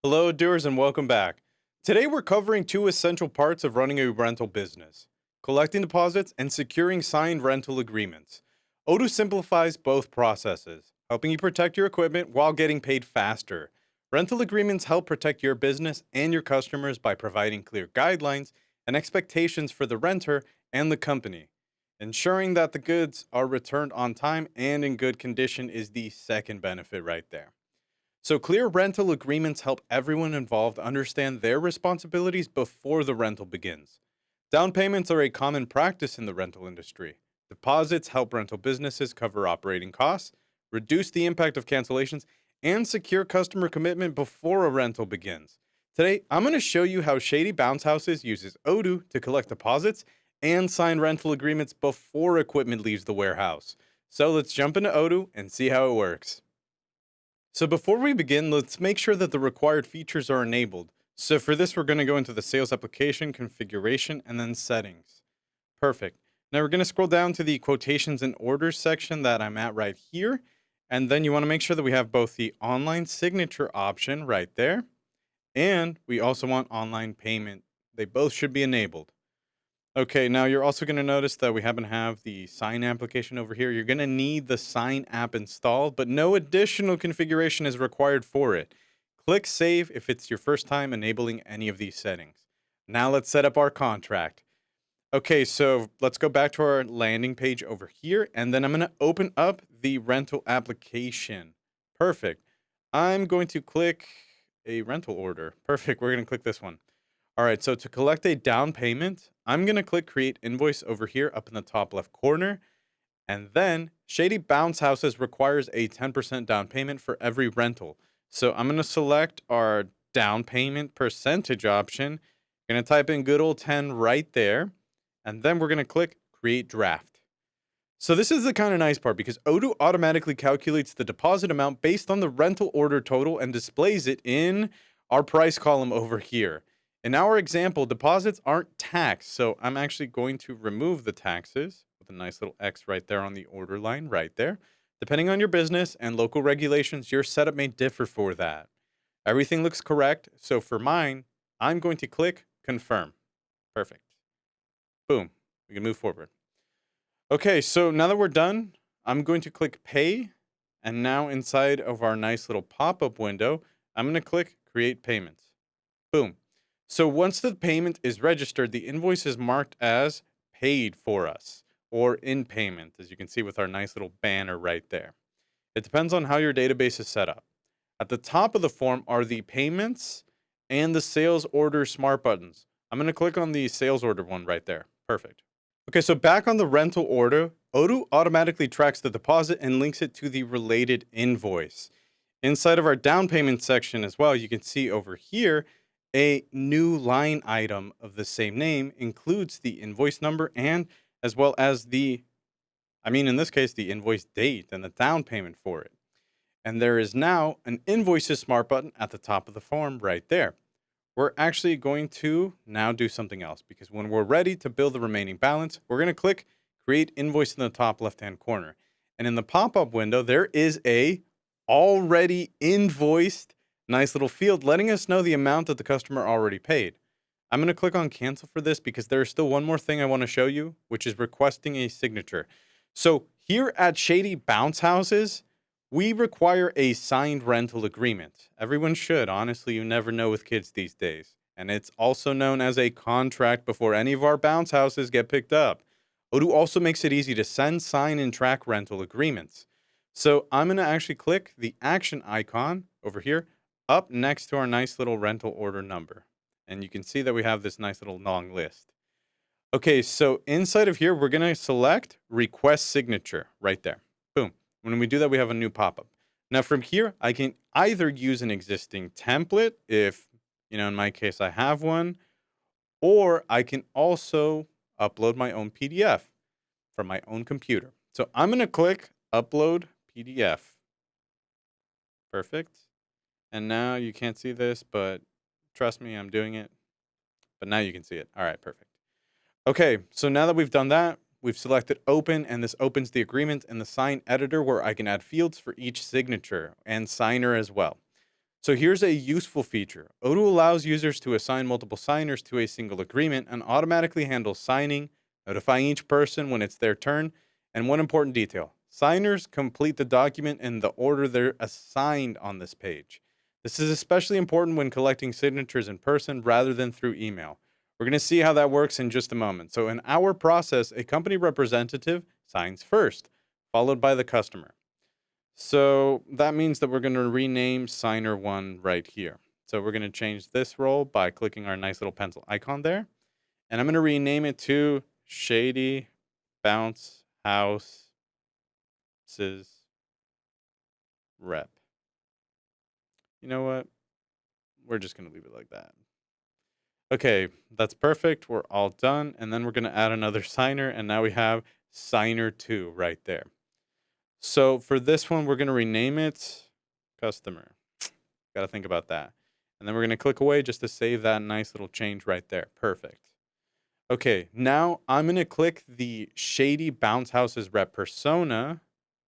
Hello, doers, and welcome back. Today, we're covering two essential parts of running a rental business: collecting deposits and securing signed rental agreements. Odoo simplifies both processes, helping you protect your equipment while getting paid faster. Rental agreements help protect your business and your customers by providing clear guidelines and expectations for the renter and the company. Ensuring that the goods are returned on time and in good condition is the second benefit right there. So, clear rental agreements help everyone involved understand their responsibilities before the rental begins. Down payments are a common practice in the rental industry. Deposits help rental businesses cover operating costs, reduce the impact of cancellations, and secure customer commitment before a rental begins. Today, I'm going to show you how Shady Bounce Houses uses Odoo to collect deposits and sign rental agreements before equipment leaves the warehouse. So, let's jump into Odoo and see how it works. So before we begin, let's make sure that the required features are enabled. So for this, we're going to go into the sales application, configuration, and then settings. Perfect. Now we're going to scroll down to the quotations and orders section that I'm at right here. And then you want to make sure that we have both the online signature option right there, and we also want online payment. They both should be enabled. Okay, now you're also going to notice that we happen to have the sign application over here. You're going to need the sign app installed, but no additional configuration is required for it. Click save if it's your first time enabling any of these settings. Now let's set up our contract. Okay, so let's go back to our landing page over here, and then I'm going to open up the rental application. Perfect. I'm going to click a rental order. Perfect. We're going to click this one. All right, so to collect a down payment, I'm going to click Create Invoice over here up in the top left corner. And then Shady Bounce Houses requires a 10% down payment for every rental. So I'm going to select our down payment percentage option. Going to type in good old 10 right there. And then we're going to click Create Draft. So this is the kind of nice part because Odoo automatically calculates the deposit amount based on the rental order total and displays it in our price column over here. In our example, deposits aren't taxed, so I'm actually going to remove the taxes with a nice little X right there on the order line right there. Depending on your business and local regulations, your setup may differ for that. Everything looks correct, so for mine, I'm going to click Confirm. Perfect. Boom. We can move forward. Okay, so now that we're done, I'm going to click Pay, and now inside of our nice little pop-up window, I'm going to click Create Payments. Boom. So once the payment is registered, the invoice is marked as paid for us or in payment, as you can see with our nice little banner right there. It depends on how your database is set up. At the top of the form are the payments and the sales order smart buttons. I'm going to click on the sales order one right there. Perfect. Okay, so back on the rental order, Odoo automatically tracks the deposit and links it to the related invoice. Inside of our down payment section as well, you can see over here, a new line item of the same name includes the invoice number and as well as in this case, the invoice date and the down payment for it. And there is now an Invoices Smart button at the top of the form right there. We're actually going to now do something else because when we're ready to bill the remaining balance, we're going to click Create Invoice in the top left-hand corner. And in the pop-up window, there is a already invoiced nice little field letting us know the amount that the customer already paid. I'm going to click on cancel for this because there is still one more thing I want to show you, which is requesting a signature. So here at Shady Bounce Houses, we require a signed rental agreement. Everyone should. Honestly, you never know with kids these days. And it's also known as a contract before any of our bounce houses get picked up. Odoo also makes it easy to send, sign, and track rental agreements. So I'm going to actually click the action icon over here up next to our nice little rental order number. And you can see that we have this nice little long list. Okay, so inside of here, we're going to select Request Signature right there. Boom. When we do that, we have a new pop-up. Now from here, I can either use an existing template if, in my case, I have one, or I can also upload my own PDF from my own computer. So I'm going to click Upload PDF. Perfect. And now you can't see this, but trust me, I'm doing it. But now you can see it. All right, perfect. Okay, so now that we've done that, we've selected Open, and this opens the agreement in the Sign editor where I can add fields for each signature and signer as well. So here's a useful feature. Odoo allows users to assign multiple signers to a single agreement and automatically handles signing, notifying each person when it's their turn. And one important detail, signers complete the document in the order they're assigned on this page. This is especially important when collecting signatures in person rather than through email. We're going to see how that works in just a moment. So in our process, a company representative signs first, followed by the customer. So that means that we're going to rename signer one right here. So we're going to change this role by clicking our nice little pencil icon there. And I'm going to rename it to Shady Bounce Houses Rep. You know what? We're just going to leave it like that. Okay, that's perfect. We're all done. And then we're going to add another signer. And now we have signer 2 right there. So for this one, we're going to rename it customer. Got to think about that. And then we're going to click away just to save that nice little change right there. Perfect. Okay, now I'm going to click the Shady Bounce Houses Rep persona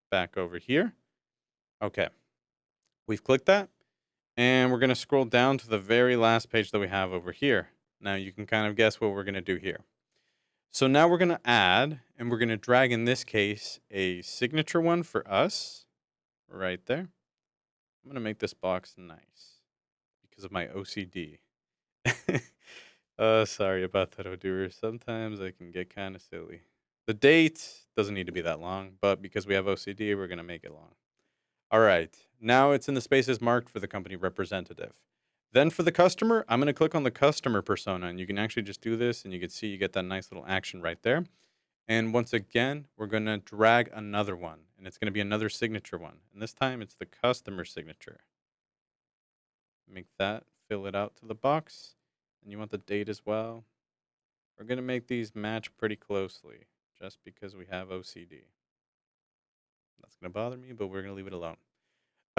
back over here. Okay, we've clicked that. And we're going to scroll down to the very last page that we have over here. Now you can kind of guess what we're going to do here. So now we're going to add, and we're going to drag, in this case, a signature one for us right there. I'm going to make this box nice because of my OCD. Sorry about that, Odoo. Sometimes I can get kind of silly. The date doesn't need to be that long, but because we have OCD, we're going to make it long. All right, now it's in the spaces marked for the company representative. Then for the customer, I'm going to click on the customer persona, and you can actually just do this, and you can see you get that nice little action right there. And once again, we're going to drag another one, and it's going to be another signature one. And this time, it's the customer signature. Make that, fill it out to the box, and you want the date as well. We're going to make these match pretty closely, just because we have OCD. That's going to bother me, but we're going to leave it alone.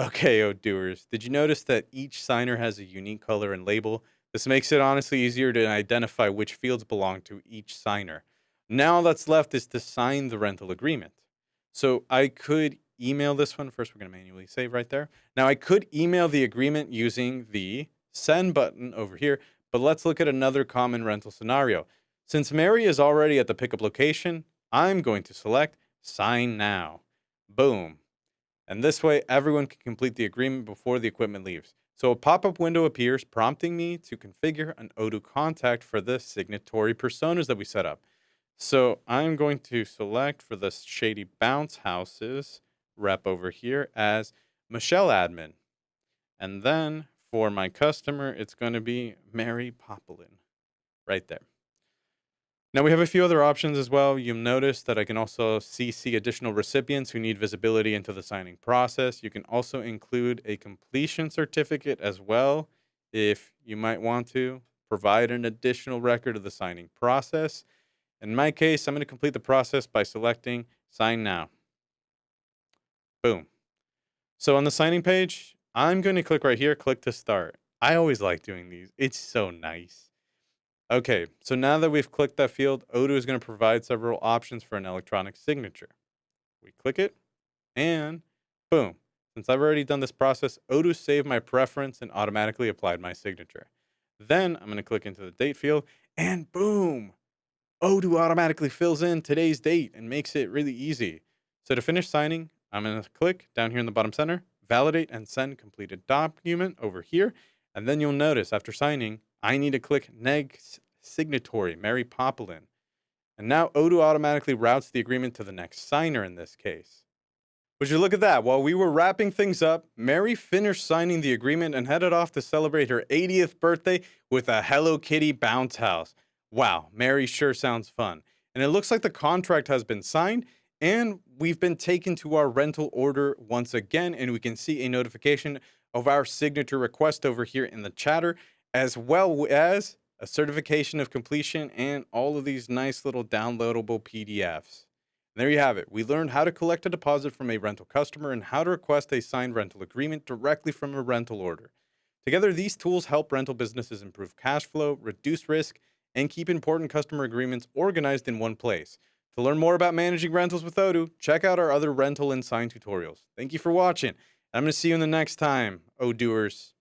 Okay, Odooers, did you notice that each signer has a unique color and label? This makes it honestly easier to identify which fields belong to each signer. Now all that's left is to sign the rental agreement. So I could email this one. First, we're going to manually save right there. Now I could email the agreement using the send button over here, but let's look at another common rental scenario. Since Mary is already at the pickup location, I'm going to select sign now. Boom. And this way, everyone can complete the agreement before the equipment leaves. So a pop-up window appears prompting me to configure an Odoo contact for the signatory personas that we set up. So I'm going to select for the Shady Bounce Houses rep over here as Michelle Admin. And then for my customer, it's going to be Mary Popolin right there. Now we have a few other options as well. You'll notice that I can also CC additional recipients who need visibility into the signing process. You can also include a completion certificate as well if you might want to provide an additional record of the signing process. In my case, I'm going to complete the process by selecting Sign Now. Boom. So on the signing page, I'm going to click right here, click to start. I always like doing these. It's so nice. Okay, so now that we've clicked that field, Odoo is going to provide several options for an electronic signature. We click it, and boom. Since I've already done this process, Odoo saved my preference and automatically applied my signature. Then I'm going to click into the date field, and boom! Odoo automatically fills in today's date and makes it really easy. So to finish signing, I'm going to click down here in the bottom center, validate and send completed document over here, and then you'll notice after signing, I need to click next signatory, Mary Popolin. And now Odoo automatically routes the agreement to the next signer in this case. Would you look at that? While we were wrapping things up, Mary finished signing the agreement and headed off to celebrate her 80th birthday with a Hello Kitty bounce house. Wow, Mary sure sounds fun. And it looks like the contract has been signed and we've been taken to our rental order once again, and we can see a notification of our signature request over here in the chatter, as well as a certification of completion and all of these nice little downloadable PDFs. And there you have it. We learned how to collect a deposit from a rental customer and how to request a signed rental agreement directly from a rental order. Together, these tools help rental businesses improve cash flow, reduce risk, and keep important customer agreements organized in one place. To learn more about managing rentals with Odoo, check out our other rental and sign tutorials. Thank you for watching. I'm going to see you in the next time, Odooers.